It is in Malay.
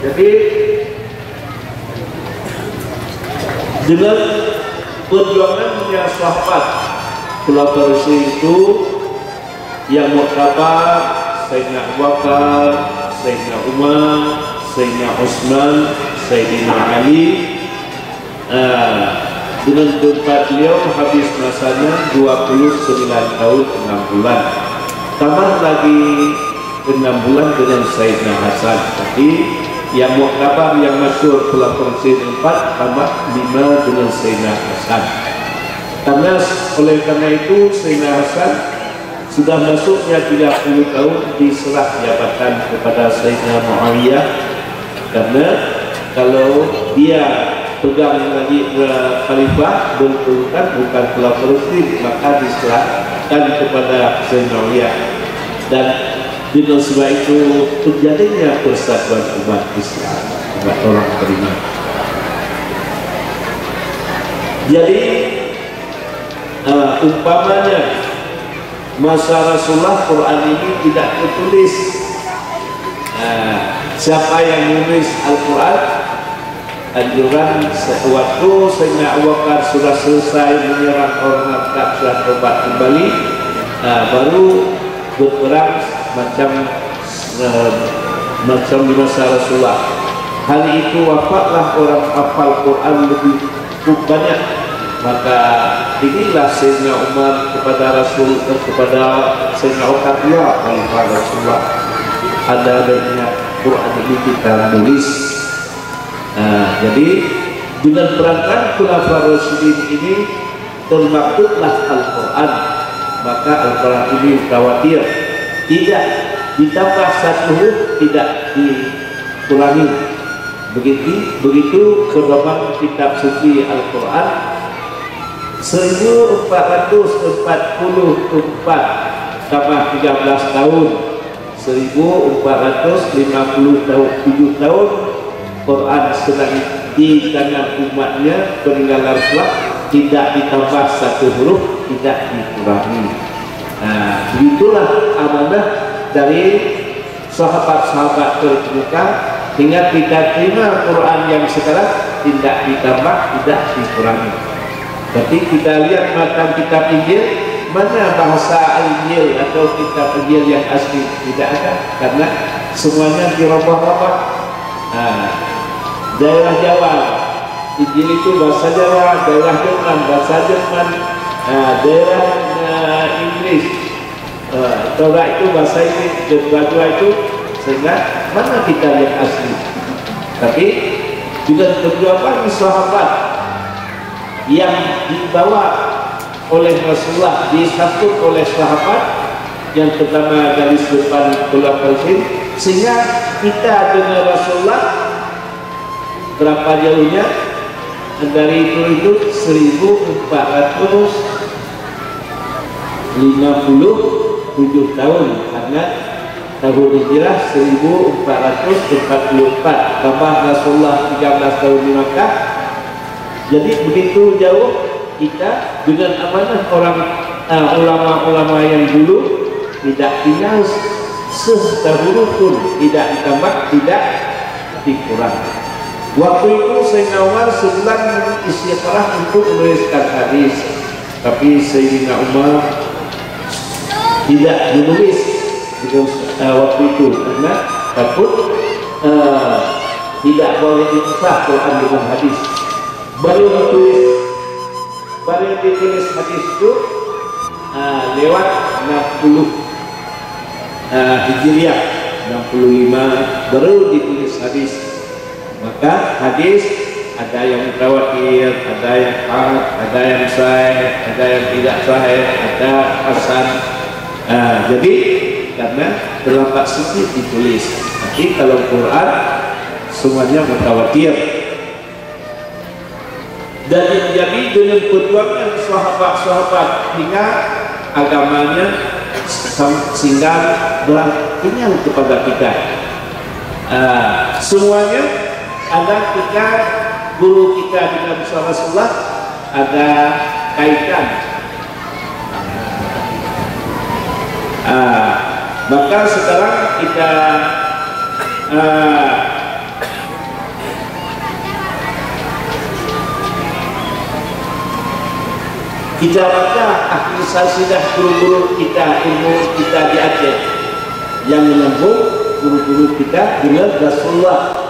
Jadi dengan perjuangannya sahabat Khulafaur Rasyidin itu yang muktabar Sayyidina Abu Bakar, Sayyidina Umar, Sayyidina Utsman, Sayyidina Ali, dengan tempat beliau habis masanya 29 tahun 6 bulan, tambah lagi 6 bulan dengan Sayyidina Hasan. Jadi yang muktabar yang masyhur Khulafaur Rasyidin 4 tambah 5 dengan Sayyidina Hasan. Karena itu Sayyidina Hasan sudah masuknya 30 tahun diserah jabatan kepada Sayyidina Muawiyah, karena kalau dia pegang lagi khalifah berturutan bukan Khulafaur Rasyidin, maka diserahkan kepada Sayyidina Muawiyah. Dan dengan sebab itu terjadinya persatuan umat Islam, umat orang beriman. Jadi umpamanya masa Rasulullah Quran ini tidak tertulis, siapa yang menulis Al-Quran? Anjuran waktu Sayyidina Abu Bakar sudah selesai menyerang orang Makkah, sudah tobat kembali, baru berperang macam di masa Rasulullah. Hari itu wafatlah orang hafal Quran lebih banyak. Maka inilah Sayyidina Umar kepada Rasul, kepada Sayyidina Abu Bakar, ya Khalifah Rasulullah, ada banyak Quran ini kita tulis. Jadi dengan perangkat Khulafaur Rasyidin ini termaktublah Al-Quran. Maka Al-Quran ini khawatir tidak ditambah satu huruf, tidak dikurangi. Begitu pedoman kitab suci Al-Quran 1444 tambah 13 tahun 1457 tahun Quran sedang di tangan umatnya peninggalan Rasulullah, tidak ditambah satu huruf, tidak dikurangi. Begitulah amanah dari sahabat-sahabat terkemuka, hingga kita terima Quran yang sekarang tidak ditambah, tidak dikurangi. Tapi kita lihat macam kitab Injil, mana bahasa Injil atau kitab Injil yang asli? Tidak ada, karena semuanya dirubah-rubah. Daerah Jawa Injil itu bahasa Jawa, daerah Jerman bahasa Jerman, daerah Inggris Taurat itu bahasa Inggris, kedua-dua itu, sehingga mana kita yang asli? Tapi juga perjuangan sahabat yang dibawa oleh Rasulullah, disambut oleh sahabat yang pertama dari depan Khulafaur Rasyidin, sehingga kita dengan Rasulullah berapa jauhnya? Dari itu 1457 tahun, karena tahun hijrah 1444, tambah Rasulullah 13 tahun di Makkah. Jadi begitu jauh kita dengan amanah orang ulama-ulama yang dulu tidak tinggal sehuruf pun, tidak ditambah, tidak dikurangi. Waktu itu Sayyidina Umar sedang istiqrah untuk menuliskan hadis, tapi Sayyidina Umar tidak menulis waktu itu karena takut tidak boleh dipisah Quran dengan hadis. Baru ditulis hadis itu lewat 60 Hijriah, 65 baru ditulis hadis. Maka hadis ada yang mutawatir, ada yang ahad, ada yang sahih, ada yang tidak sahih, ada hasan. Jadi karena terlambat sedikit ditulis. Tapi kalau Quran semuanya mutawatir. Dan jadi dengan perjuangan sahabat-sahabat hingga agamanya sehingga berartinya kepada kita. Semuanya ada kita, guru kita dengan Rasulullah ada kaitan. Maka sekarang kita Kita baca akhir silsilah guru-guru kita, ilmu kita di Aceh yang menyambung guru-guru kita dengan Rasulullah